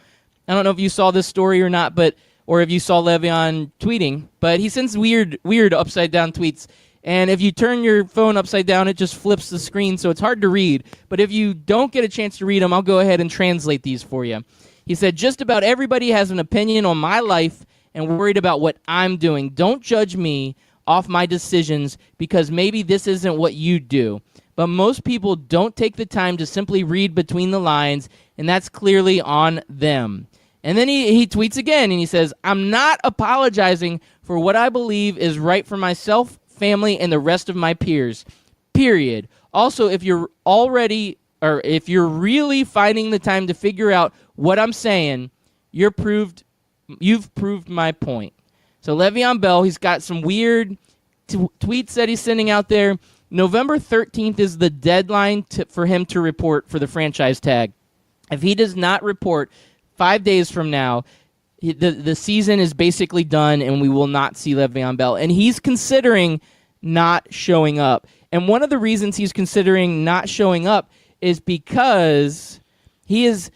I don't know if you saw this story or not, or if you saw Le'Veon tweeting, but he sends weird upside down tweets. And if you turn your phone upside down, it just flips the screen, so it's hard to read. But if you don't get a chance to read them, I'll go ahead and translate these for you. He said, just about everybody has an opinion on my life and worried about what I'm doing. Don't judge me off my decisions because maybe this isn't what you do. But most people don't take the time to simply read between the lines, and that's clearly on them. And then he tweets again, and he says, I'm not apologizing for what I believe is right for myself, family, and the rest of my peers. Period. Also, if you're really finding the time to figure out what I'm saying, you've proved my point. So Le'Veon Bell, he's got some weird tweets that he's sending out there. November 13th is the deadline for him to report for the franchise tag. If he does not report 5 days from now, the season is basically done, and we will not see Le'Veon Bell. And he's considering not showing up. And one of the reasons he's considering not showing up is because his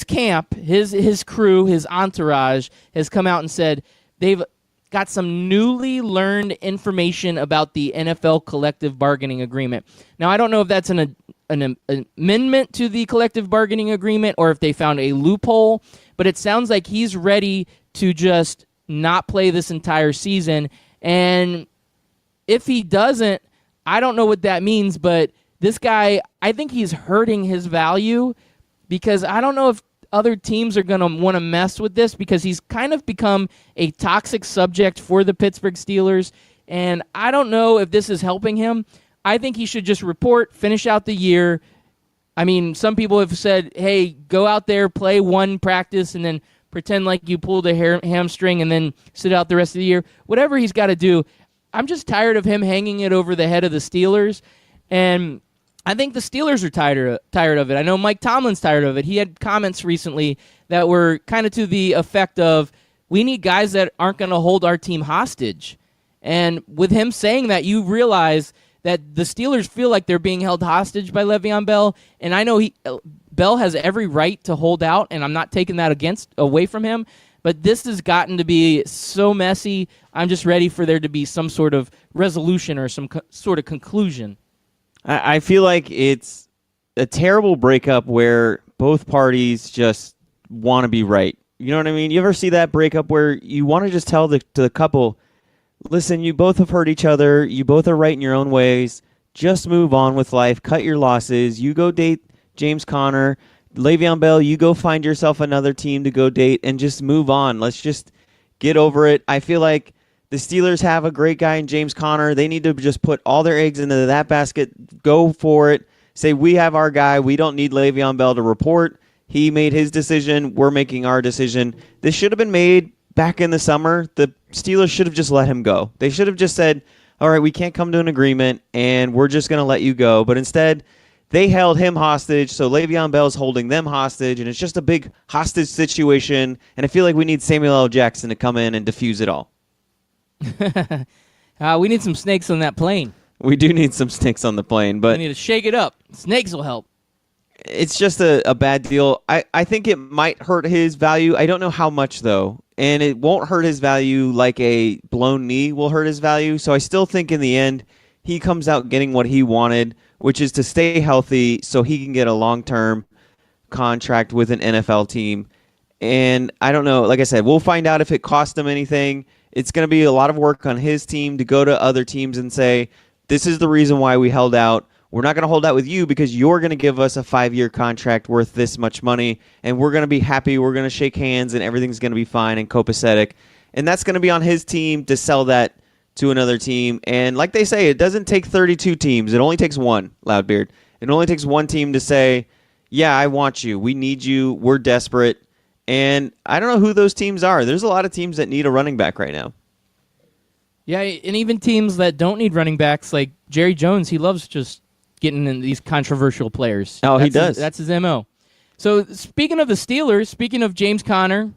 camp, his crew, his entourage has come out and said they've got some newly learned information about the NFL collective bargaining agreement. Now, I don't know if that's an amendment to the collective bargaining agreement or if they found a loophole, but it sounds like he's ready to just not play this entire season. And if he doesn't, I don't know what that means, but this guy, I think he's hurting his value because I don't know if other teams are going to want to mess with this because he's kind of become a toxic subject for the Pittsburgh Steelers, and I don't know if this is helping him. I think he should just report, finish out the year. I mean, some people have said, hey, go out there, play one practice, and then pretend like you pulled a hamstring and then sit out the rest of the year. Whatever he's got to do. I'm just tired of him hanging it over the head of the Steelers, and I think the Steelers are tired of it. I know Mike Tomlin's tired of it. He had comments recently that were kind of to the effect of, we need guys that aren't going to hold our team hostage. And with him saying that, you realize that the Steelers feel like they're being held hostage by Le'Veon Bell, and I know Bell has every right to hold out, and I'm not taking that away from him, but this has gotten to be so messy. I'm just ready for there to be some sort of resolution or some sort of conclusion. I feel like it's a terrible breakup where both parties just want to be right. You know what I mean? You ever see that breakup where you want to just tell the couple, listen, you both have hurt each other. You both are right in your own ways. Just move on with life. Cut your losses. You go date James Conner. Le'Veon Bell, you go find yourself another team to go date and just move on. Let's just get over it. I feel like the Steelers have a great guy in James Conner. They need to just put all their eggs into that basket, go for it, say we have our guy. We don't need Le'Veon Bell to report. He made his decision. We're making our decision. This should have been made back in the summer. The Steelers should have just let him go. They should have just said, all right, we can't come to an agreement, and we're just going to let you go. But instead, they held him hostage, so Le'Veon Bell's holding them hostage, and it's just a big hostage situation, and I feel like we need Samuel L. Jackson to come in and defuse it all. We need some snakes on that plane. We do need some snakes on the plane, but we need to shake it up. Snakes will help. It's just a bad deal. I think it might hurt his value. I don't know how much, though, and it won't hurt his value like a blown knee will hurt his value, so I still think in the end he comes out getting what he wanted, which is to stay healthy so he can get a long-term contract with an NFL team. And I don't know, like I said, we'll find out if it cost him anything. It's going to be a lot of work on his team to go to other teams and say, this is the reason why we held out. We're not going to hold out with you because you're going to give us a 5-year contract worth this much money, and we're going to be happy. We're going to shake hands, and everything's going to be fine and copacetic. And that's going to be on his team to sell that to another team. And like they say, it doesn't take 32 teams. It only takes one, Loudbeard. It only takes one team to say, yeah, I want you. We need you. We're desperate. And I don't know who those teams are. There's a lot of teams that need a running back right now. Yeah, and even teams that don't need running backs, like Jerry Jones, he loves just getting in these controversial players. Oh, he does. That's his MO. So speaking of the Steelers, speaking of James Conner,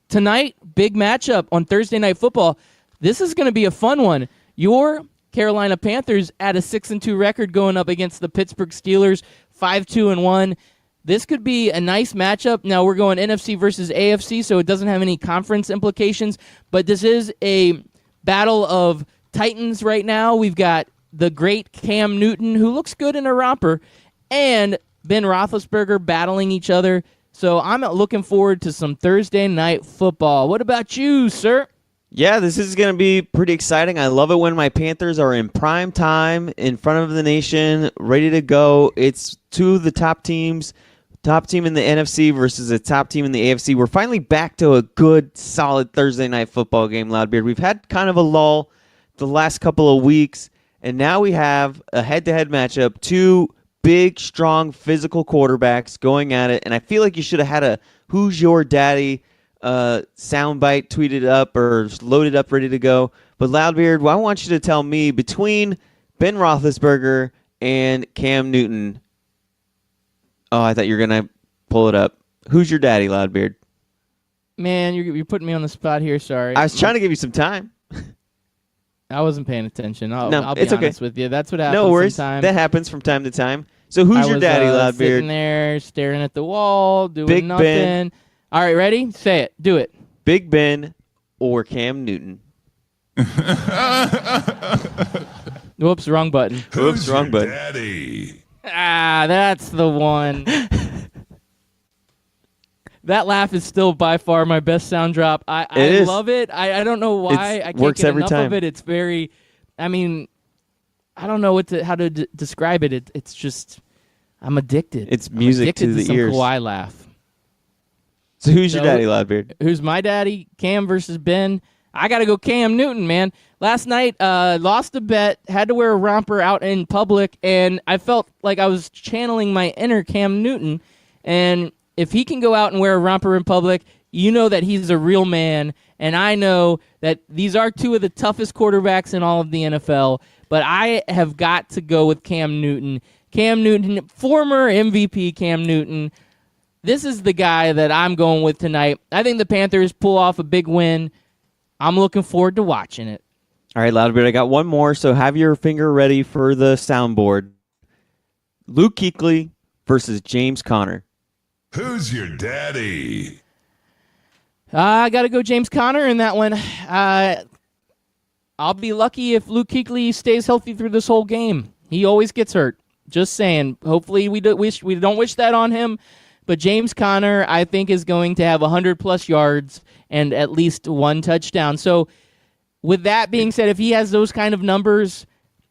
tonight, big matchup on Thursday Night Football. This is going to be a fun one. Your Carolina Panthers at a 6-2 record going up against the Pittsburgh Steelers, 5-2-1. This could be a nice matchup. Now, we're going NFC versus AFC, so it doesn't have any conference implications, but this is a battle of titans right now. We've got the great Cam Newton, who looks good in a romper, and Ben Roethlisberger battling each other. So I'm looking forward to some Thursday Night Football. What about you, sir? Yeah, this is going to be pretty exciting. I love it when my Panthers are in prime time, in front of the nation, ready to go. It's two of the top teams, top team in the NFC versus a top team in the AFC. We're finally back to a good, solid Thursday night football game, Loudbeard. We've had kind of a lull the last couple of weeks, and now we have a head-to-head matchup, two big, strong, physical quarterbacks going at it, and I feel like you should have had a Who's Your Daddy soundbite tweeted up or loaded up, ready to go. But Loudbeard, well, I want you to tell me, between Ben Roethlisberger and Cam Newton, oh, I thought you were going to pull it up. Who's your daddy, Loudbeard? Man, you're putting me on the spot here. Sorry. I was trying to give you some time. I wasn't paying attention. I'll be it's honest okay. with you. That's what happens. No worries. Sometimes. That happens from time to time. So who's your daddy, Loudbeard? Sitting there, staring at the wall, doing Big nothing. Ben. All right, ready? Say it. Do it. Big Ben or Cam Newton? Whoops, wrong button. Whoops, wrong button. Daddy. Ah, that's the one. That laugh is still by far my best sound drop. I love it. I don't know why. I can't works get every enough time. of it. It's very, I mean, I don't know how to describe it. It's just, I'm addicted. It's music I'm addicted to the some ears. Kawhi laugh. So who's your daddy, Loudbeard? Who's my daddy? Cam versus Ben. I got to go Cam Newton, man. Last night, lost a bet, had to wear a romper out in public, and I felt like I was channeling my inner Cam Newton. And if he can go out and wear a romper in public, you know that he's a real man. And I know that these are two of the toughest quarterbacks in all of the NFL, but I have got to go with Cam Newton. Cam Newton, former MVP Cam Newton. This is the guy that I'm going with tonight. I think the Panthers pull off a big win. I'm looking forward to watching it. All right, Loudbeard, I got one more, so have your finger ready for the soundboard. Luke Kuechly versus James Conner. Who's your daddy? I got to go James Conner in that one. I'll be lucky if Luke Kuechly stays healthy through this whole game. He always gets hurt. Just saying. Hopefully we don't wish that on him. But James Conner, I think, is going to have 100-plus yards and at least one touchdown. So with that being said, if he has those kind of numbers,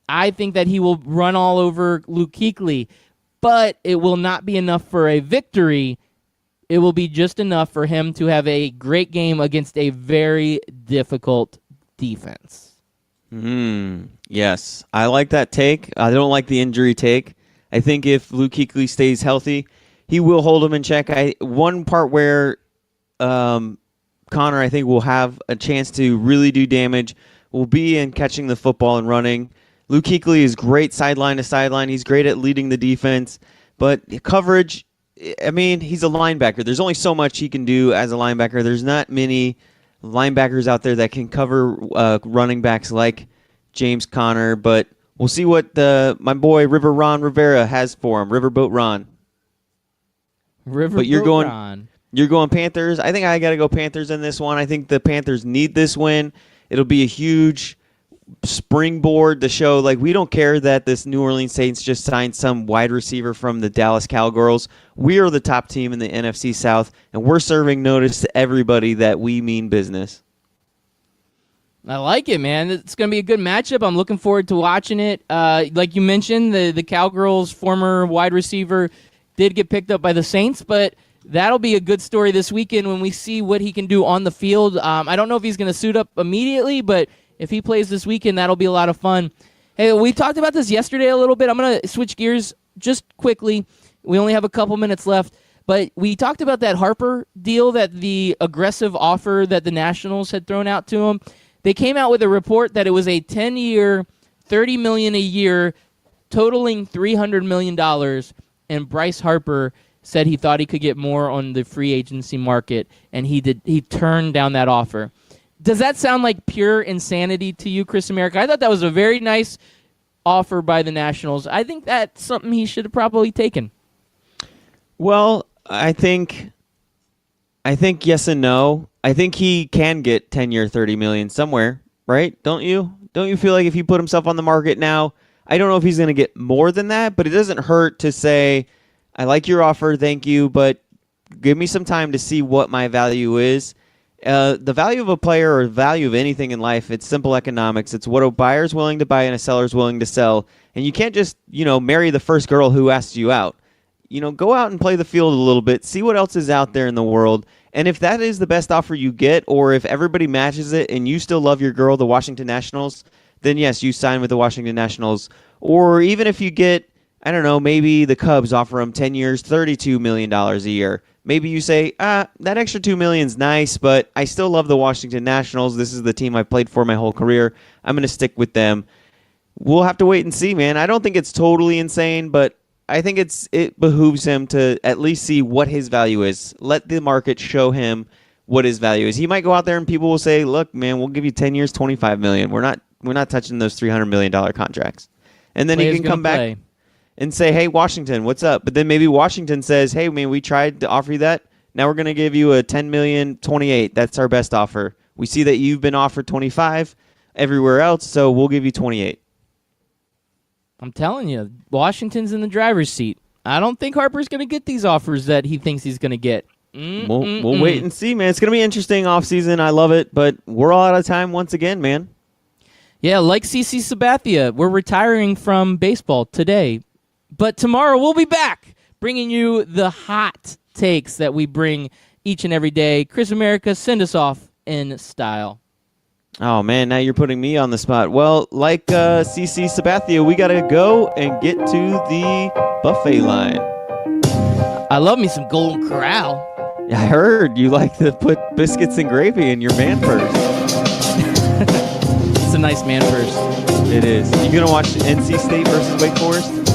I think that he will run all over Luke Kuechly. But it will not be enough for a victory. It will be just enough for him to have a great game against a very difficult defense. Yes, I like that take. I don't like the injury take. I think if Luke Kuechly stays healthy, he will hold him in check. One part where Connor, I think, will have a chance to really do damage will be in catching the football and running. Luke Kuechly is great sideline to sideline. He's great at leading the defense. But coverage, I mean, he's a linebacker. There's only so much he can do as a linebacker. There's not many linebackers out there that can cover running backs like James Conner. But we'll see what my boy River Ron Rivera has for him. Riverboat Ron. But you're going Panthers. I think I got to go Panthers in this one. I think the Panthers need this win. It'll be a huge springboard to show, like, we don't care that this New Orleans Saints just signed some wide receiver from the Dallas Cowgirls. We are the top team in the NFC South, and we're serving notice to everybody that we mean business. I like it, man. It's going to be a good matchup. I'm looking forward to watching it. Like you mentioned, the Cowgirls' former wide receiver did get picked up by the Saints, but that'll be a good story this weekend when we see what he can do on the field. I don't know if he's going to suit up immediately, but if he plays this weekend, that'll be a lot of fun. Hey, we talked about this yesterday a little bit. I'm going to switch gears just quickly. We only have a couple minutes left, but we talked about that Harper deal, that the aggressive offer that the Nationals had thrown out to him. They came out with a report that it was a 10-year, $30 million a year, totaling $300 million, and Bryce Harper said he thought he could get more on the free agency market, and he turned down that offer. Does that sound like pure insanity to you, Chris America? I thought that was a very nice offer by the Nationals. I think that's something he should have probably taken. Well, I think yes and no. I think he can get 10-year, $30 million somewhere, right? Don't you? Don't you feel like if he put himself on the market now, I don't know if he's going to get more than that, but it doesn't hurt to say, I like your offer, thank you, but give me some time to see what my value is. The value of a player or value of anything in life, it's simple economics. It's what a buyer's willing to buy and a seller's willing to sell. And you can't just, marry the first girl who asks you out. Go out and play the field a little bit, see what else is out there in the world. And if that is the best offer you get, or if everybody matches it and you still love your girl, the Washington Nationals, then yes, you sign with the Washington Nationals. Or even if you get, I don't know, maybe the Cubs offer him 10 years, $32 million a year. Maybe you say, that extra $2 million is nice, but I still love the Washington Nationals. This is the team I've played for my whole career. I'm going to stick with them. We'll have to wait and see, man. I don't think it's totally insane, but I think it behooves him to at least see what his value is. Let the market show him what his value is. He might go out there and people will say, look, man, we'll give you 10 years, $25 million. We're not touching those $300 million contracts. And then he can come back and say, hey, Washington, what's up? But then maybe Washington says, hey, man, we tried to offer you that. Now we're going to give you a $10 million, 28. That's our best offer. We see that you've been offered 25 everywhere else, so we'll give you 28. I'm telling you, Washington's in the driver's seat. I don't think Harper's going to get these offers that he thinks he's going to get. We'll wait and see, man. It's going to be interesting offseason. I love it, but we're all out of time once again, man. Yeah, like CC Sabathia, we're retiring from baseball today. But tomorrow we'll be back bringing you the hot takes that we bring each and every day. Chris America, send us off in style. Oh, man, now you're putting me on the spot. Well, like CC Sabathia, we got to go and get to the buffet line. I love me some Golden Corral. I heard you like to put biscuits and gravy in your man purse. It's a nice man purse. It is. You going to watch NC State versus Wake Forest?